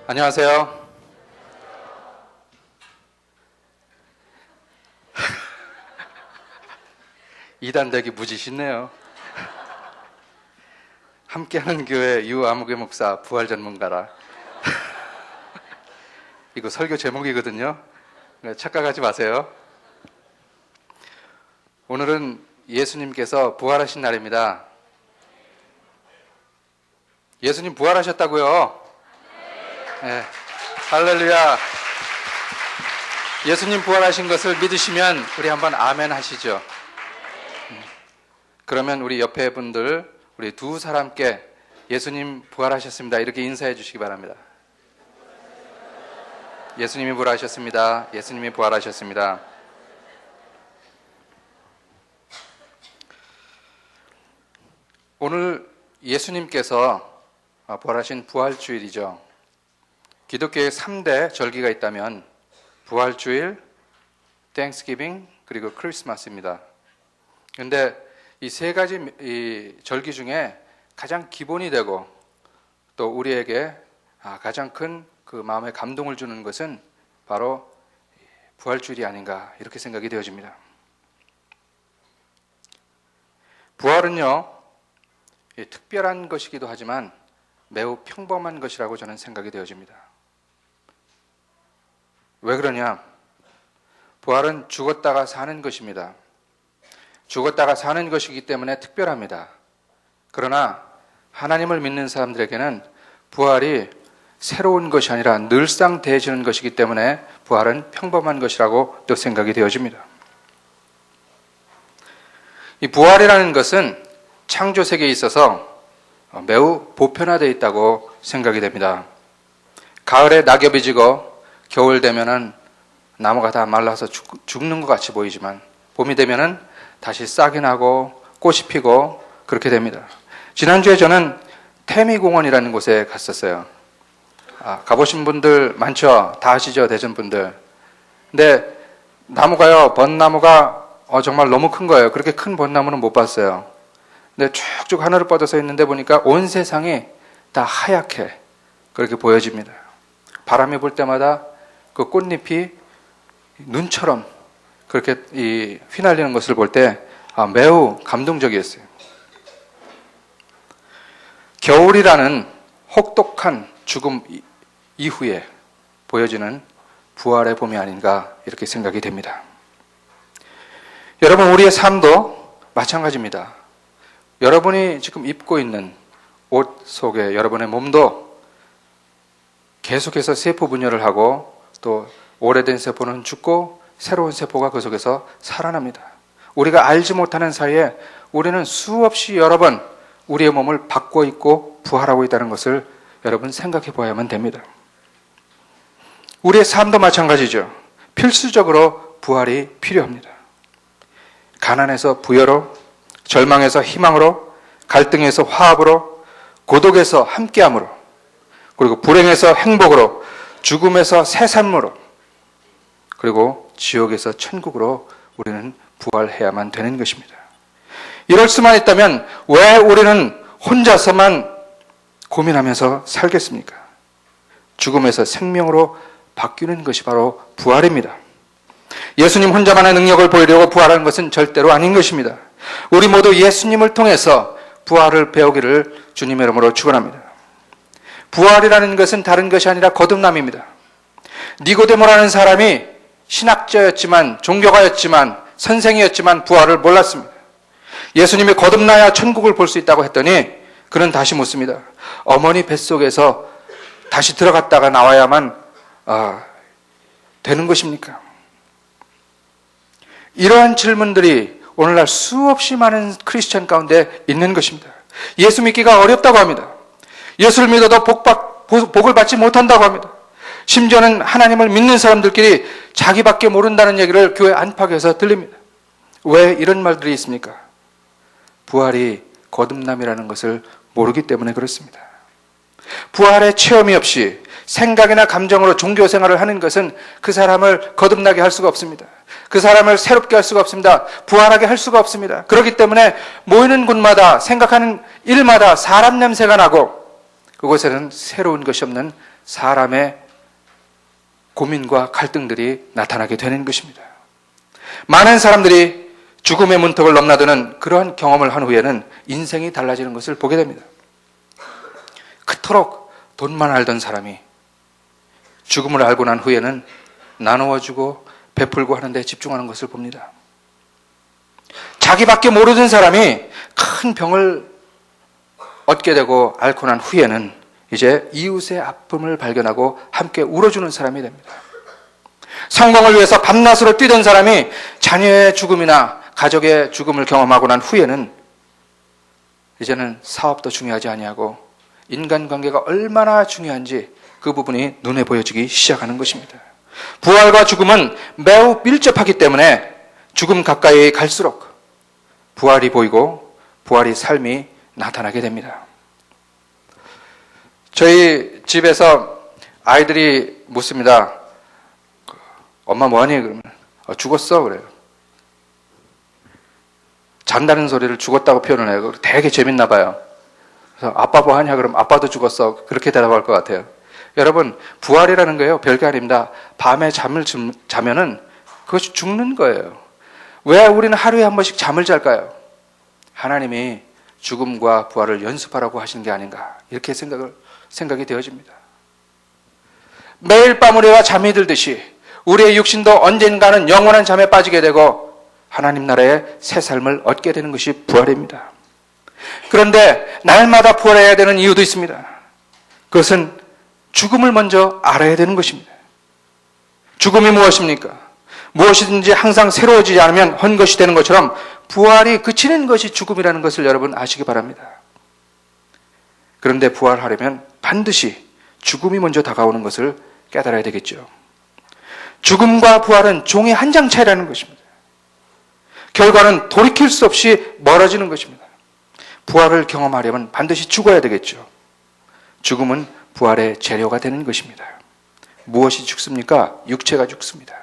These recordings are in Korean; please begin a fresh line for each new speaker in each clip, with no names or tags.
안녕하세요. 이단되기 무지 쉽네요. 함께하는 교회 유아무개 목사 부활 전문가라. 이거 설교 제목이거든요. 착각하지 마세요. 오늘은 예수님께서 부활하신 날입니다. 예수님 부활하셨다고요? 네. 할렐루야. 예수님 부활하신 것을 믿으시면 우리 한번 아멘 하시죠. 그러면 우리 옆에 분들, 우리 두 사람께 예수님 부활하셨습니다 이렇게 인사해 주시기 바랍니다. 예수님이 부활하셨습니다. 예수님이 부활하셨습니다. 오늘 예수님께서 부활하신 부활주일이죠. 기독교의 3대 절기가 있다면 부활주일, 땡스기빙, 그리고 크리스마스입니다. 그런데 이 세 가지 이 절기 중에 가장 기본이 되고 또 우리에게 가장 큰 그 마음에 감동을 주는 것은 바로 부활주일이 아닌가 이렇게 생각이 되어집니다. 부활은요, 특별한 것이기도 하지만 매우 평범한 것이라고 저는 생각이 되어집니다. 왜 그러냐? 부활은 죽었다가 사는 것입니다. 죽었다가 사는 것이기 때문에 특별합니다. 그러나 하나님을 믿는 사람들에게는 부활이 새로운 것이 아니라 늘상 되어지는 것이기 때문에 부활은 평범한 것이라고 또 생각이 되어집니다. 이 부활이라는 것은 창조 세계에 있어서 매우 보편화되어 있다고 생각이 됩니다. 가을에 낙엽이 지고 겨울 되면은 나무가 다 말라서 죽는 것 같이 보이지만 봄이 되면은 다시 싹이 나고 꽃이 피고 그렇게 됩니다. 지난주에 저는 태미공원이라는 곳에 갔었어요. 가보신 분들 많죠? 다 아시죠? 대전 분들. 근데 나무가요, 벚나무가 정말 너무 큰 거예요. 그렇게 큰 벚나무는 못 봤어요. 근데 쭉쭉 하늘을 뻗어서 있는데 보니까 온 세상이 다 하얗게 그렇게 보여집니다. 바람이 불 때마다 그 꽃잎이 눈처럼 그렇게 휘날리는 것을 볼 때 매우 감동적이었어요. 겨울이라는 혹독한 죽음 이후에 보여지는 부활의 봄이 아닌가 이렇게 생각이 됩니다. 여러분, 우리의 삶도 마찬가지입니다. 여러분이 지금 입고 있는 옷 속에 여러분의 몸도 계속해서 세포 분열을 하고 또 오래된 세포는 죽고 새로운 세포가 그 속에서 살아납니다. 우리가 알지 못하는 사이에 우리는 수없이 여러 번 우리의 몸을 바꿔 입고 부활하고 있다는 것을 여러분 생각해 보아야만 됩니다. 우리의 삶도 마찬가지죠. 필수적으로 부활이 필요합니다. 가난에서 부여로, 절망에서 희망으로, 갈등에서 화합으로, 고독에서 함께함으로, 그리고 불행에서 행복으로, 죽음에서 새산무로, 그리고 지옥에서 천국으로 우리는 부활해야만 되는 것입니다. 이럴 수만 있다면 왜 우리는 혼자서만 고민하면서 살겠습니까? 죽음에서 생명으로 바뀌는 것이 바로 부활입니다. 예수님 혼자만의 능력을 보이려고 부활하는 것은 절대로 아닌 것입니다. 우리 모두 예수님을 통해서 부활을 배우기를 주님의 이름으로 축원합니다. 부활이라는 것은 다른 것이 아니라 거듭남입니다. 니고데모라는 사람이 신학자였지만, 종교가였지만, 선생이었지만 부활을 몰랐습니다. 예수님이 거듭나야 천국을 볼 수 있다고 했더니 그는 다시 묻습니다. 어머니 뱃속에서 다시 들어갔다가 나와야만 되는 것입니까? 이러한 질문들이 오늘날 수없이 많은 크리스천 가운데 있는 것입니다. 예수 믿기가 어렵다고 합니다. 예수를 믿어도 복을 받지 못한다고 합니다. 심지어는 하나님을 믿는 사람들끼리 자기밖에 모른다는 얘기를 교회 안팎에서 들립니다. 왜 이런 말들이 있습니까? 부활이 거듭남이라는 것을 모르기 때문에 그렇습니다. 부활의 체험이 없이 생각이나 감정으로 종교 생활을 하는 것은 그 사람을 거듭나게 할 수가 없습니다. 그 사람을 새롭게 할 수가 없습니다. 부활하게 할 수가 없습니다. 그렇기 때문에 모이는 곳마다 생각하는 일마다 사람 냄새가 나고 그곳에는 새로운 것이 없는 사람의 고민과 갈등들이 나타나게 되는 것입니다. 많은 사람들이 죽음의 문턱을 넘나드는 그러한 경험을 한 후에는 인생이 달라지는 것을 보게 됩니다. 그토록 돈만 알던 사람이 죽음을 알고 난 후에는 나누어주고 베풀고 하는 데 집중하는 것을 봅니다. 자기밖에 모르는 사람이 큰 병을 얻게 되고 앓고 난 후에는 이제 이웃의 아픔을 발견하고 함께 울어주는 사람이 됩니다. 성공을 위해서 밤낮으로 뛰던 사람이 자녀의 죽음이나 가족의 죽음을 경험하고 난 후에는 이제는 사업도 중요하지 아니하고 인간관계가 얼마나 중요한지 그 부분이 눈에 보여지기 시작하는 것입니다. 부활과 죽음은 매우 밀접하기 때문에 죽음 가까이 갈수록 부활이 보이고 부활의 삶이 나타나게 됩니다. 저희 집에서 아이들이 묻습니다. 엄마 뭐하니? 그러면 죽었어 그래요. 잔다는 소리를 죽었다고 표현을 해요. 되게 재밌나 봐요. 그래서 아빠 뭐하냐? 그러면 아빠도 죽었어. 그렇게 대답할 것 같아요. 여러분, 부활이라는 거예요. 별게 아닙니다. 밤에 잠을 자면은 그것이 죽는 거예요. 왜 우리는 하루에 한 번씩 잠을 잘까요? 하나님이 죽음과 부활을 연습하라고 하시는 게 아닌가, 이렇게 생각이 되어집니다. 매일 밤 우리가 잠이 들듯이 우리의 육신도 언젠가는 영원한 잠에 빠지게 되고 하나님 나라의 새 삶을 얻게 되는 것이 부활입니다. 그런데 날마다 부활해야 되는 이유도 있습니다. 그것은 죽음을 먼저 알아야 되는 것입니다. 죽음이 무엇입니까? 무엇이든지 항상 새로워지지 않으면 헛것이 되는 것처럼 부활이 그치는 것이 죽음이라는 것을 여러분 아시기 바랍니다. 그런데 부활하려면 반드시 죽음이 먼저 다가오는 것을 깨달아야 되겠죠. 죽음과 부활은 종이 한 장 차이라는 것입니다. 결과는 돌이킬 수 없이 멀어지는 것입니다. 부활을 경험하려면 반드시 죽어야 되겠죠. 죽음은 부활의 재료가 되는 것입니다. 무엇이 죽습니까? 육체가 죽습니다.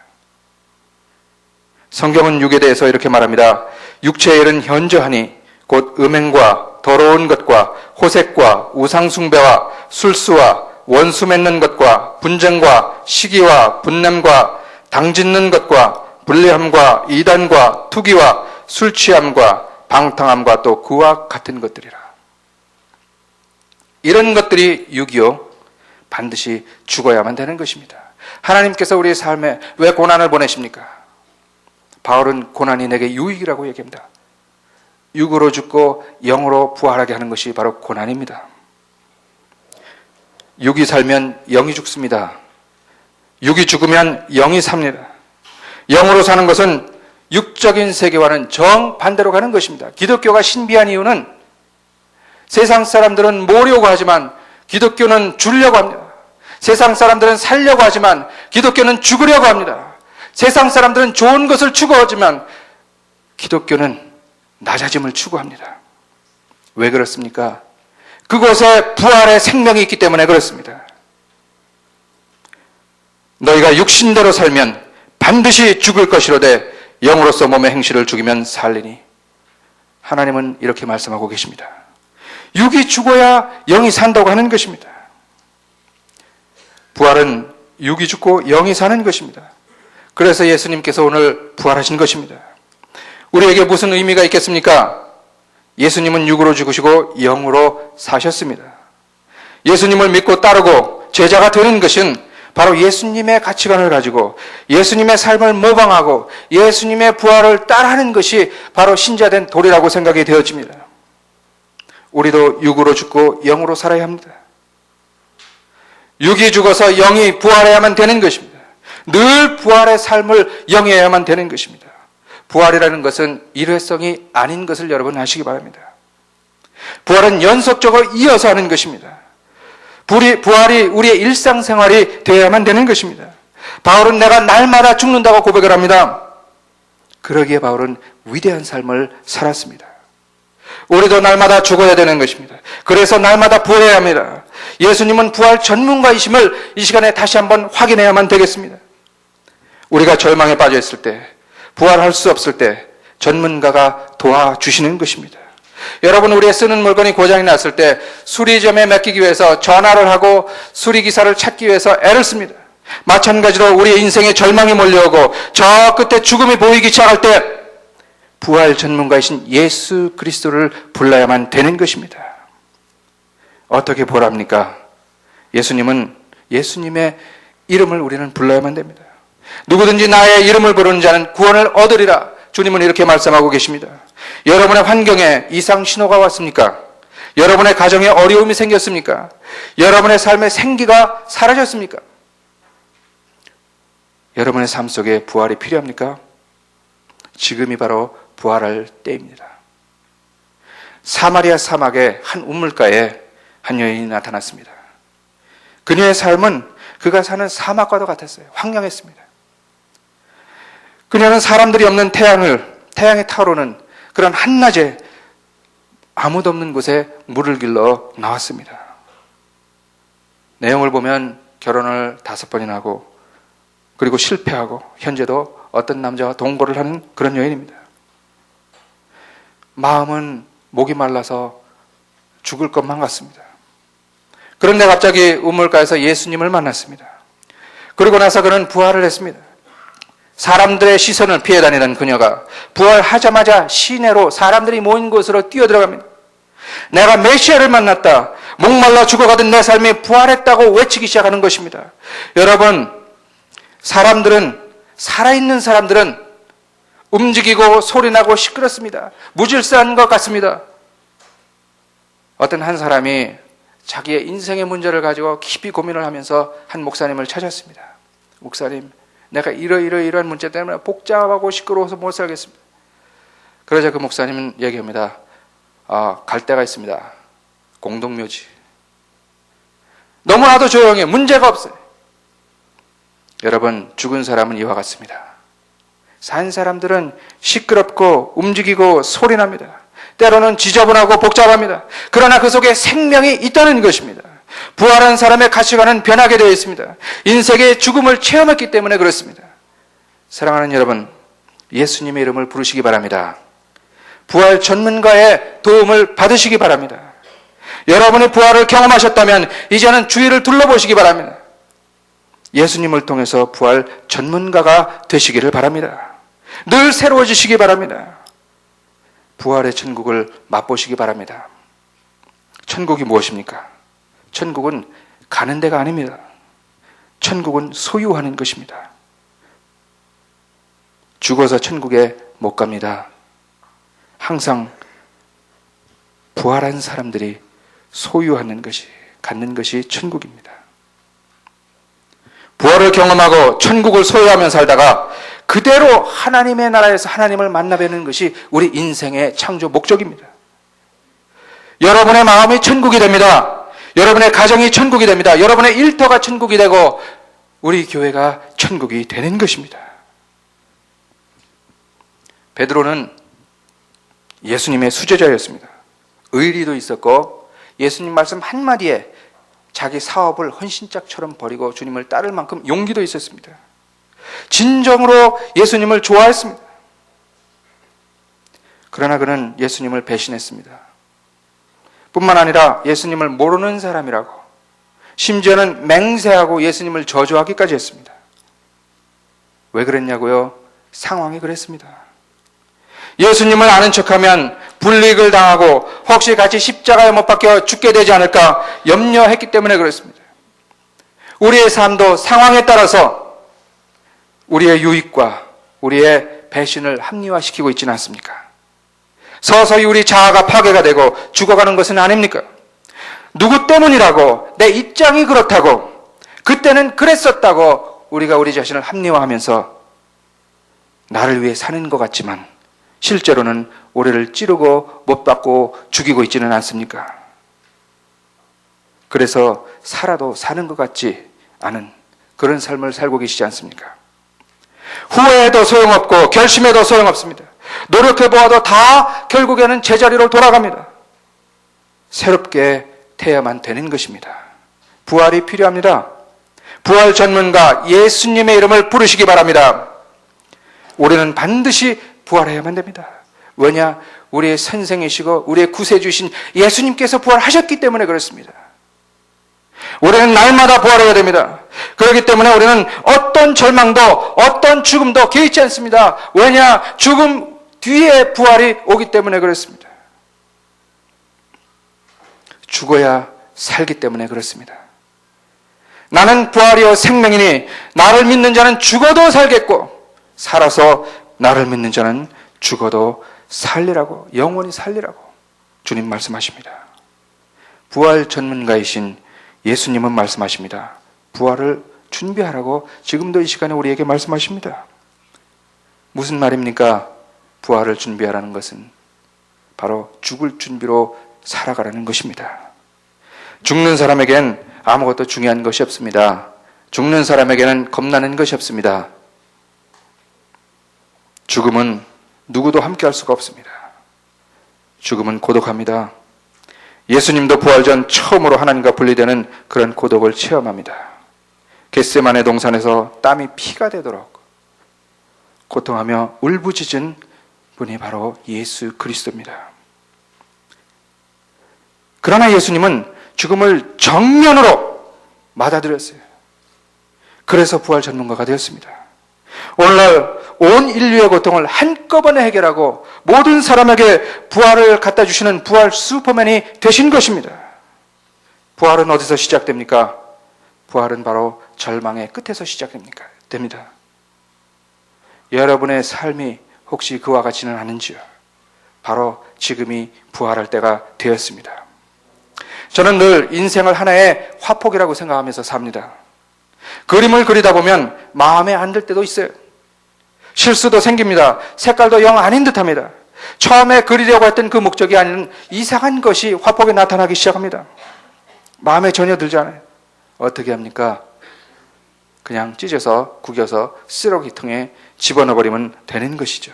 성경은 육에 대해서 이렇게 말합니다. 육체의 일은 현저하니 곧 음행과 더러운 것과 호색과 우상숭배와 술수와 원수 맺는 것과 분쟁과 시기와 분냄과 당짓는 것과 불리함과 이단과 투기와 술취함과 방탕함과 또 그와 같은 것들이라. 이런 것들이 육이요 반드시 죽어야만 되는 것입니다. 하나님께서 우리의 삶에 왜 고난을 보내십니까? 바울은 고난이 내게 유익이라고 얘기합니다. 육으로 죽고 영으로 부활하게 하는 것이 바로 고난입니다. 육이 살면 영이 죽습니다. 육이 죽으면 영이 삽니다. 영으로 사는 것은 육적인 세계와는 정반대로 가는 것입니다. 기독교가 신비한 이유는 세상 사람들은 모으려고 하지만 기독교는 주려고 합니다. 세상 사람들은 살려고 하지만 기독교는 죽으려고 합니다. 세상 사람들은 좋은 것을 추구하지만 기독교는 낮아짐을 추구합니다. 왜 그렇습니까? 그곳에 부활의 생명이 있기 때문에 그렇습니다. 너희가 육신대로 살면 반드시 죽을 것이로되 영으로서 몸의 행실을 죽이면 살리니. 하나님은 이렇게 말씀하고 계십니다. 육이 죽어야 영이 산다고 하는 것입니다. 부활은 육이 죽고 영이 사는 것입니다. 그래서 예수님께서 오늘 부활하신 것입니다. 우리에게 무슨 의미가 있겠습니까? 예수님은 육으로 죽으시고 영으로 사셨습니다. 예수님을 믿고 따르고 제자가 되는 것은 바로 예수님의 가치관을 가지고 예수님의 삶을 모방하고 예수님의 부활을 따라하는 것이 바로 신자된 도리라고 생각이 되어집니다. 우리도 육으로 죽고 영으로 살아야 합니다. 육이 죽어서 영이 부활해야만 되는 것입니다. 늘 부활의 삶을 영위해야만 되는 것입니다. 부활이라는 것은 일회성이 아닌 것을 여러분 아시기 바랍니다. 부활은 연속적으로 이어서 하는 것입니다. 부활이 우리의 일상생활이 되어야만 되는 것입니다. 바울은 내가 날마다 죽는다고 고백을 합니다. 그러기에 바울은 위대한 삶을 살았습니다. 우리도 날마다 죽어야 되는 것입니다. 그래서 날마다 부활해야 합니다. 예수님은 부활 전문가이심을 이 시간에 다시 한번 확인해야만 되겠습니다. 우리가 절망에 빠져 있을 때, 부활할 수 없을 때 전문가가 도와주시는 것입니다. 여러분, 우리의 쓰는 물건이 고장이 났을 때 수리점에 맡기기 위해서 전화를 하고 수리기사를 찾기 위해서 애를 씁니다. 마찬가지로 우리의 인생에 절망이 몰려오고 저 끝에 죽음이 보이기 시작할 때 부활 전문가이신 예수 그리스도를 불러야만 되는 것입니다. 어떻게 보랍니까? 예수님의 이름을 우리는 불러야만 됩니다. 누구든지 나의 이름을 부르는 자는 구원을 얻으리라. 주님은 이렇게 말씀하고 계십니다. 여러분의 환경에 이상 신호가 왔습니까? 여러분의 가정에 어려움이 생겼습니까? 여러분의 삶의 생기가 사라졌습니까? 여러분의 삶 속에 부활이 필요합니까? 지금이 바로 부활할 때입니다. 사마리아 사막의 한 우물가에 한 여인이 나타났습니다. 그녀의 삶은 그가 사는 사막과도 같았어요. 황량했습니다. 그녀는 사람들이 없는 태양에 타오르는 그런 한낮에 아무도 없는 곳에 물을 길러 나왔습니다. 내용을 보면 결혼을 5번이나 하고 그리고 실패하고 현재도 어떤 남자와 동거를 하는 그런 여인입니다. 마음은 목이 말라서 죽을 것만 같습니다. 그런데 갑자기 우물가에서 예수님을 만났습니다. 그리고 나서 그는 부활을 했습니다. 사람들의 시선을 피해 다니던 그녀가 부활하자마자 시내로 사람들이 모인 곳으로 뛰어들어갑니다. 내가 메시아를 만났다. 목말라 죽어가던 내 삶이 부활했다고 외치기 시작하는 것입니다. 여러분, 살아있는 사람들은 움직이고 소리나고 시끄럽습니다. 무질서한 것 같습니다. 어떤 한 사람이 자기의 인생의 문제를 가지고 깊이 고민을 하면서 한 목사님을 찾았습니다. 목사님, 내가 이러한 문제 때문에 복잡하고 시끄러워서 못 살겠습니다. 그러자 그 목사님은 얘기합니다. 갈 데가 있습니다. 공동묘지. 너무나도 조용해. 문제가 없어요. 여러분, 죽은 사람은 이와 같습니다. 산 사람들은 시끄럽고 움직이고 소리납니다. 때로는 지저분하고 복잡합니다. 그러나 그 속에 생명이 있다는 것입니다. 부활한 사람의 가치관은 변하게 되어 있습니다. 인생의 죽음을 체험했기 때문에 그렇습니다. 사랑하는 여러분, 예수님의 이름을 부르시기 바랍니다. 부활 전문가의 도움을 받으시기 바랍니다. 여러분이 부활을 경험하셨다면 이제는 주위를 둘러보시기 바랍니다. 예수님을 통해서 부활 전문가가 되시기를 바랍니다. 늘 새로워지시기 바랍니다. 부활의 천국을 맛보시기 바랍니다. 천국이 무엇입니까? 천국은 가는 데가 아닙니다. 천국은 소유하는 것입니다. 죽어서 천국에 못 갑니다. 항상 부활한 사람들이 소유하는 것이, 갖는 것이 천국입니다. 부활을 경험하고 천국을 소유하며 살다가 그대로 하나님의 나라에서 하나님을 만나 뵈는 것이 우리 인생의 창조 목적입니다. 여러분의 마음이 천국이 됩니다. 여러분의 가정이 천국이 됩니다. 여러분의 일터가 천국이 되고 우리 교회가 천국이 되는 것입니다. 베드로는 예수님의 수제자였습니다. 의리도 있었고 예수님 말씀 한마디에 자기 사업을 헌신짝처럼 버리고 주님을 따를 만큼 용기도 있었습니다. 진정으로 예수님을 좋아했습니다. 그러나 그는 예수님을 배신했습니다. 뿐만 아니라 예수님을 모르는 사람이라고, 심지어는 맹세하고 예수님을 저주하기까지 했습니다. 왜 그랬냐고요? 상황이 그랬습니다. 예수님을 아는 척하면 불이익을 당하고 혹시 같이 십자가에 못 박혀 죽게 되지 않을까 염려했기 때문에 그렇습니다. 우리의 삶도 상황에 따라서 우리의 유익과 우리의 배신을 합리화시키고 있지는 않습니까? 서서히 우리 자아가 파괴가 되고 죽어가는 것은 아닙니까? 누구 때문이라고, 내 입장이 그렇다고, 그때는 그랬었다고 우리가 우리 자신을 합리화하면서 나를 위해 사는 것 같지만 실제로는 우리를 찌르고 못 박고 죽이고 있지는 않습니까? 그래서 살아도 사는 것 같지 않은 그런 삶을 살고 계시지 않습니까? 후회해도 소용없고 결심해도 소용없습니다. 노력해보아도 다 결국에는 제자리로 돌아갑니다. 새롭게 태어만 되는 것입니다. 부활이 필요합니다. 부활 전문가 예수님의 이름을 부르시기 바랍니다. 우리는 반드시 부활해야만 됩니다. 왜냐? 우리의 선생이시고 우리의 구세주신 예수님께서 부활하셨기 때문에 그렇습니다. 우리는 날마다 부활해야 됩니다. 그렇기 때문에 우리는 어떤 절망도 어떤 죽음도 개의치 않습니다. 왜냐? 죽음 뒤에 부활이 오기 때문에 그렇습니다. 죽어야 살기 때문에 그렇습니다. 나는 부활이요 생명이니 나를 믿는 자는 죽어도 살겠고 살아서 나를 믿는 자는 죽어도 살리라고, 영원히 살리라고 주님 말씀하십니다. 부활 전문가이신 예수님은 말씀하십니다. 부활을 준비하라고 지금도 이 시간에 우리에게 말씀하십니다. 무슨 말입니까? 부활을 준비하라는 것은 바로 죽을 준비로 살아가라는 것입니다. 죽는 사람에겐 아무것도 중요한 것이 없습니다. 죽는 사람에게는 겁나는 것이 없습니다. 죽음은 누구도 함께할 수가 없습니다. 죽음은 고독합니다. 예수님도 부활 전 처음으로 하나님과 분리되는 그런 고독을 체험합니다. 겟세마네 동산에서 땀이 피가 되도록 고통하며 울부짖은 분이 바로 예수 그리스도입니다. 그러나 예수님은 죽음을 정면으로 맞아들였어요. 그래서 부활 전문가가 되었습니다. 오늘날 온 인류의 고통을 한꺼번에 해결하고 모든 사람에게 부활을 갖다 주시는 부활 슈퍼맨이 되신 것입니다. 부활은 어디서 시작됩니까? 부활은 바로 절망의 끝에서 시작됩니다. 여러분의 삶이 혹시 그와 같지는 않은지요? 바로 지금이 부활할 때가 되었습니다. 저는 늘 인생을 하나의 화폭이라고 생각하면서 삽니다. 그림을 그리다 보면 마음에 안 들 때도 있어요. 실수도 생깁니다. 색깔도 영 아닌 듯합니다. 처음에 그리려고 했던 그 목적이 아닌 이상한 것이 화폭에 나타나기 시작합니다. 마음에 전혀 들지 않아요. 어떻게 합니까? 그냥 찢어서 구겨서 쓰레기통에 집어넣어버리면 되는 것이죠.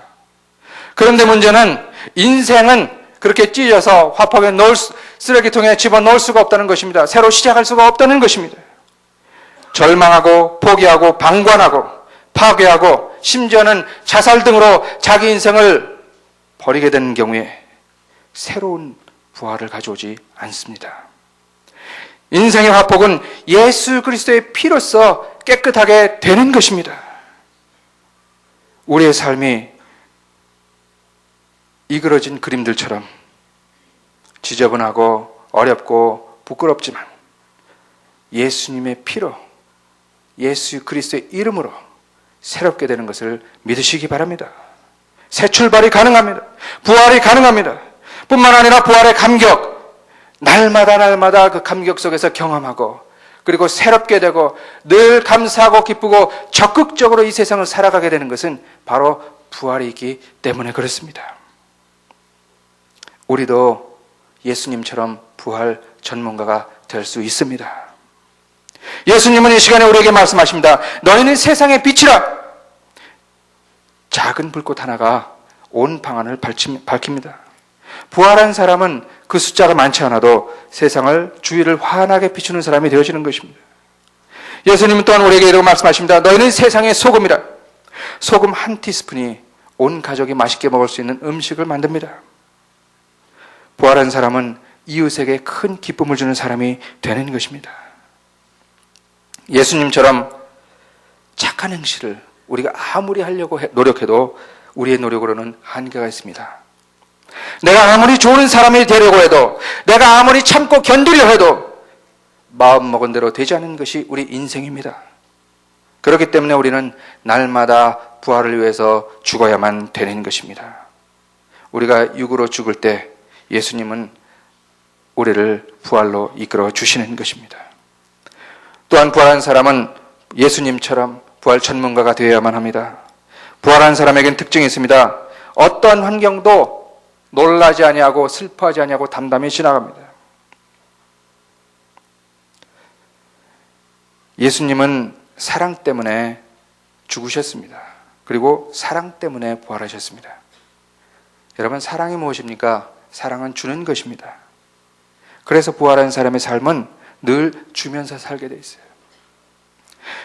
그런데 문제는 인생은 그렇게 찢어서 화폭에 쓰레기통에 집어넣을 수가 없다는 것입니다. 새로 시작할 수가 없다는 것입니다. 절망하고 포기하고 방관하고 파괴하고 심지어는 자살 등으로 자기 인생을 버리게 되는 경우에 새로운 부활을 가져오지 않습니다. 인생의 화폭은 예수 그리스도의 피로써 깨끗하게 되는 것입니다. 우리의 삶이 이그러진 그림들처럼 지저분하고 어렵고 부끄럽지만 예수님의 피로 예수 그리스도의 이름으로 새롭게 되는 것을 믿으시기 바랍니다. 새 출발이 가능합니다. 부활이 가능합니다. 뿐만 아니라 부활의 감격, 날마다 그 감격 속에서 경험하고 그리고 새롭게 되고 늘 감사하고 기쁘고 적극적으로 이 세상을 살아가게 되는 것은 바로 부활이 있기 때문에 그렇습니다. 우리도 예수님처럼 부활 전문가가 될 수 있습니다. 예수님은 이 시간에 우리에게 말씀하십니다. 너희는 세상의 빛이라. 작은 불꽃 하나가 온 방안을 밝힙니다. 부활한 사람은 그 숫자가 많지 않아도 세상을 주위를 환하게 비추는 사람이 되어지는 것입니다. 예수님은 또한 우리에게 이렇게 말씀하십니다. 너희는 세상의 소금이라. 소금 한 티스푼이 온 가족이 맛있게 먹을 수 있는 음식을 만듭니다. 부활한 사람은 이웃에게 큰 기쁨을 주는 사람이 되는 것입니다. 예수님처럼 착한 행실을 우리가 아무리 하려고 노력해도 우리의 노력으로는 한계가 있습니다. 내가 아무리 좋은 사람이 되려고 해도 내가 아무리 참고 견디려 해도 마음먹은 대로 되지 않는 것이 우리 인생입니다. 그렇기 때문에 우리는 날마다 부활을 위해서 죽어야만 되는 것입니다. 우리가 육으로 죽을 때 예수님은 우리를 부활로 이끌어 주시는 것입니다. 또한 부활한 사람은 예수님처럼 부활 전문가가 되어야만 합니다. 부활한 사람에겐 특징이 있습니다. 어떤 환경도 놀라지 아니하고 슬퍼하지 아니하고 담담히 지나갑니다. 예수님은 사랑 때문에 죽으셨습니다. 그리고 사랑 때문에 부활하셨습니다. 여러분, 사랑이 무엇입니까? 사랑은 주는 것입니다. 그래서 부활한 사람의 삶은 늘 주면서 살게 돼 있어요.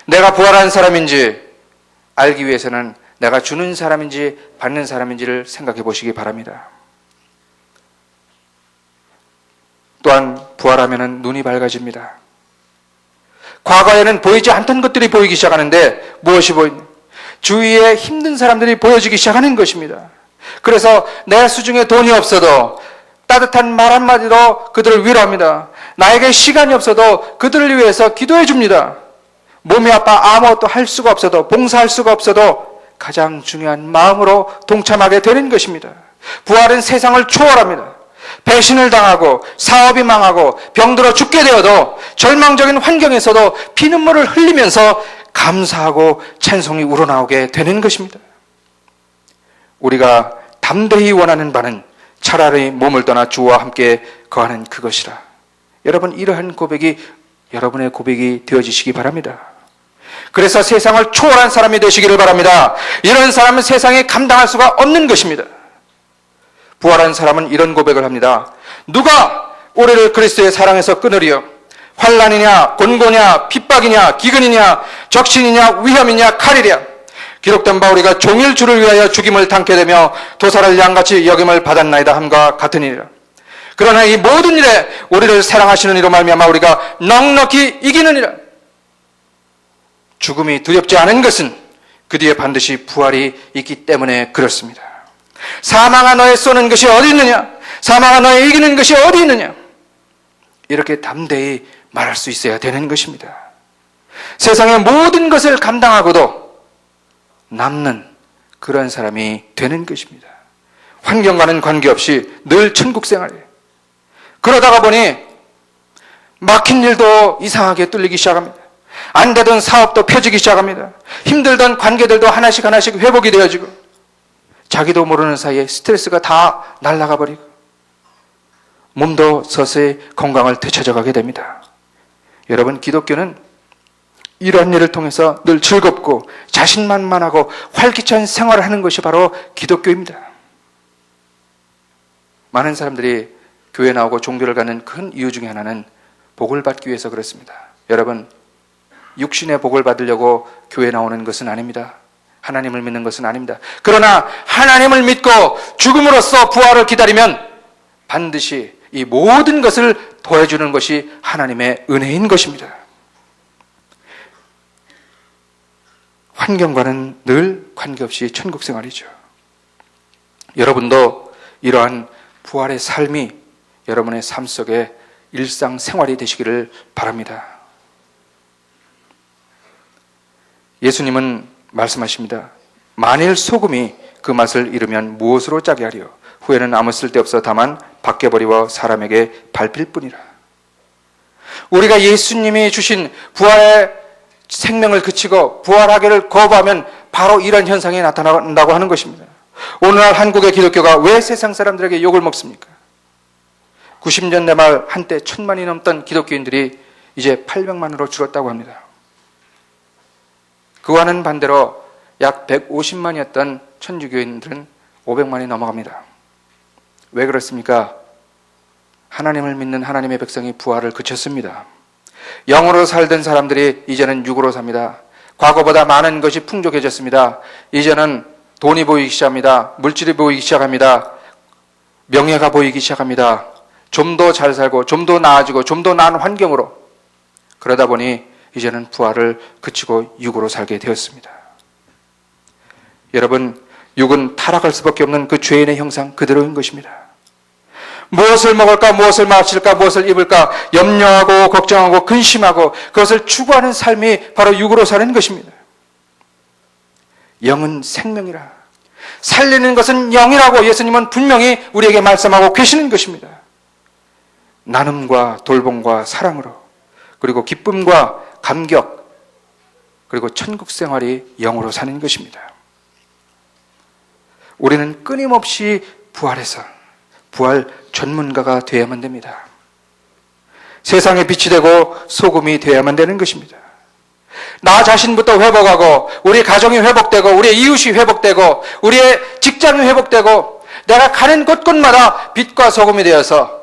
내가 부활한 사람인지 알기 위해서는 내가 주는 사람인지 받는 사람인지를 생각해 보시기 바랍니다. 또한 부활하면 눈이 밝아집니다. 과거에는 보이지 않던 것들이 보이기 시작하는데 무엇이 보이냐? 주위에 힘든 사람들이 보여지기 시작하는 것입니다. 그래서 내 수중에 돈이 없어도 따뜻한 말 한마디로 그들을 위로합니다. 나에게 시간이 없어도 그들을 위해서 기도해 줍니다. 몸이 아파 아무것도 할 수가 없어도, 봉사할 수가 없어도 가장 중요한 마음으로 동참하게 되는 것입니다. 부활은 세상을 초월합니다. 배신을 당하고 사업이 망하고 병들어 죽게 되어도 절망적인 환경에서도 피눈물을 흘리면서 감사하고 찬송이 우러나오게 되는 것입니다. 우리가 담대히 원하는 바는 차라리 몸을 떠나 주와 함께 거하는 그것이라. 여러분, 이러한 고백이 여러분의 고백이 되어지시기 바랍니다. 그래서 세상을 초월한 사람이 되시기를 바랍니다. 이런 사람은 세상에 감당할 수가 없는 것입니다. 부활한 사람은 이런 고백을 합니다. 누가 우리를 그리스도의 사랑에서 끊으리요? 환난이냐, 곤고냐, 핍박이냐, 기근이냐, 적신이냐, 위험이냐, 칼이랴. 기록된 바 우리가 종일 주를 위하여 죽임을 당케 되며 도살을 양같이 여김을 받았나이다 함과 같으니라. 그러나 이 모든 일에 우리를 사랑하시는 이로 말미암아 우리가 넉넉히 이기느니라. 죽음이 두렵지 않은 것은 그 뒤에 반드시 부활이 있기 때문에 그렇습니다. 사망아 너의 쏘는 것이 어디 있느냐? 사망아 너의 이기는 것이 어디 있느냐? 이렇게 담대히 말할 수 있어야 되는 것입니다. 세상의 모든 것을 감당하고도 남는 그런 사람이 되는 것입니다. 환경과는 관계없이 늘 천국 생활이에요. 그러다가 보니 막힌 일도 이상하게 뚫리기 시작합니다. 안 되던 사업도 펴지기 시작합니다. 힘들던 관계들도 하나씩 하나씩 회복이 되어지고 자기도 모르는 사이에 스트레스가 다 날아가 버리고 몸도 서서히 건강을 되찾아가게 됩니다. 여러분, 기독교는 이런 일을 통해서 늘 즐겁고 자신만만하고 활기찬 생활을 하는 것이 바로 기독교입니다. 많은 사람들이 교회 나오고 종교를 갖는 큰 이유 중에 하나는 복을 받기 위해서 그렇습니다. 여러분, 육신의 복을 받으려고 교회 나오는 것은 아닙니다. 하나님을 믿는 것은 아닙니다. 그러나 하나님을 믿고 죽음으로써 부활을 기다리면 반드시 이 모든 것을 더해주는 것이 하나님의 은혜인 것입니다. 환경과는 늘 관계없이 천국 생활이죠. 여러분도 이러한 부활의 삶이 여러분의 삶 속에 일상생활이 되시기를 바랍니다. 예수님은 말씀하십니다. 만일 소금이 그 맛을 잃으면 무엇으로 짜게 하리요? 후에는 아무 쓸데없어 다만 밖에 버리워 사람에게 밟힐 뿐이라. 우리가 예수님이 주신 부활의 생명을 그치고 부활하기를 거부하면 바로 이런 현상이 나타난다고 하는 것입니다. 오늘날 한국의 기독교가 왜 세상 사람들에게 욕을 먹습니까? 90년대 말 한때 1000만이 넘던 기독교인들이 이제 800만으로 줄었다고 합니다. 그와는 반대로 약 150만이었던 천주교인들은 500만이 넘어갑니다. 왜 그렇습니까? 하나님을 믿는 하나님의 백성이 부활을 그쳤습니다. 영으로 살던 사람들이 이제는 육으로 삽니다. 과거보다 많은 것이 풍족해졌습니다. 이제는 돈이 보이기 시작합니다. 물질이 보이기 시작합니다. 명예가 보이기 시작합니다. 좀 더 잘 살고 좀 더 나아지고 좀 더 나은 환경으로, 그러다 보니 이제는 부활을 그치고 육으로 살게 되었습니다. 여러분, 육은 타락할 수밖에 없는 그 죄인의 형상 그대로인 것입니다. 무엇을 먹을까, 무엇을 마실까, 무엇을 입을까 염려하고 걱정하고 근심하고 그것을 추구하는 삶이 바로 육으로 사는 것입니다. 영은 생명이라, 살리는 것은 영이라고 예수님은 분명히 우리에게 말씀하고 계시는 것입니다. 나눔과 돌봄과 사랑으로, 그리고 기쁨과 감격, 그리고 천국 생활이 영으로 사는 것입니다. 우리는 끊임없이 부활해서 부활 전문가가 되어야만 됩니다. 세상의 빛이 되고 소금이 되어야만 되는 것입니다. 나 자신부터 회복하고 우리 가정이 회복되고 우리의 이웃이 회복되고 우리의 직장이 회복되고 내가 가는 곳곳마다 빛과 소금이 되어서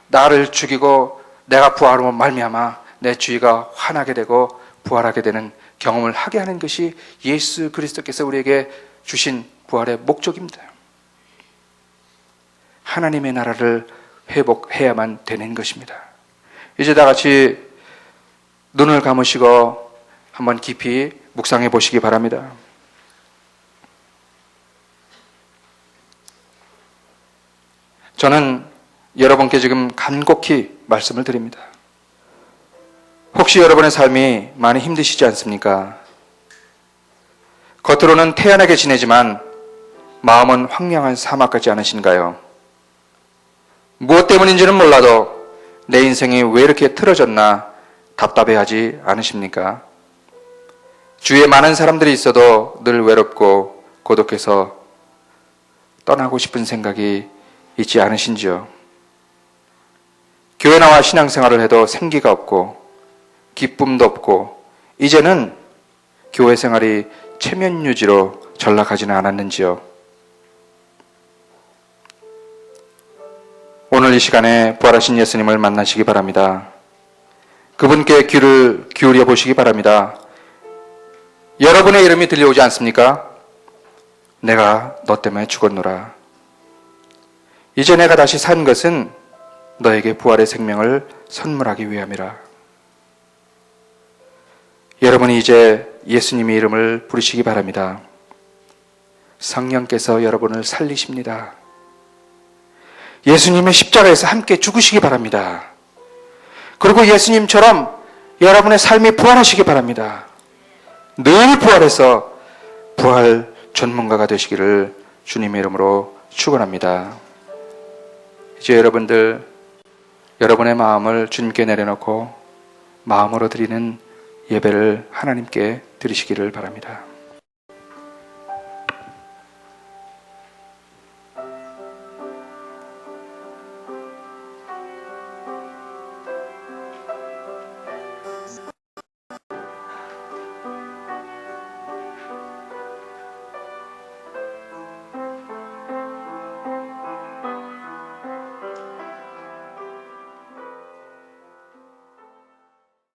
나를 죽이고 내가 부활하면 말미암아 내 주위가 환하게 되고 부활하게 되는 경험을 하게 하는 것이 예수 그리스도께서 우리에게 주신 부활의 목적입니다. 하나님의 나라를 회복해야만 되는 것입니다. 이제 다 같이 눈을 감으시고 한번 깊이 묵상해 보시기 바랍니다. 저는 여러분께 지금 간곡히 말씀을 드립니다. 혹시 여러분의 삶이 많이 힘드시지 않습니까? 겉으로는 태연하게 지내지만 마음은 황량한 사막 같지 않으신가요? 무엇 때문인지는 몰라도 내 인생이 왜 이렇게 틀어졌나 답답해하지 않으십니까? 주위에 많은 사람들이 있어도 늘 외롭고 고독해서 떠나고 싶은 생각이 있지 않으신지요? 교회 나와 신앙생활을 해도 생기가 없고 기쁨도 없고 이제는 교회 생활이 체면 유지로 전락하지는 않았는지요? 오늘 이 시간에 부활하신 예수님을 만나시기 바랍니다. 그분께 귀를 기울여 보시기 바랍니다. 여러분의 이름이 들려오지 않습니까? 내가 너 때문에 죽었노라. 이제 내가 다시 산 것은 너에게 부활의 생명을 선물하기 위함이라. 여러분이 이제 예수님의 이름을 부르시기 바랍니다. 성령께서 여러분을 살리십니다. 예수님의 십자가에서 함께 죽으시기 바랍니다. 그리고 예수님처럼 여러분의 삶이 부활하시기 바랍니다. 늘 부활해서 부활 전문가가 되시기를 주님의 이름으로 축원합니다. 이제 여러분들 여러분의 마음을 주님께 내려놓고 마음으로 드리는 예배를 하나님께 드리시기를 바랍니다.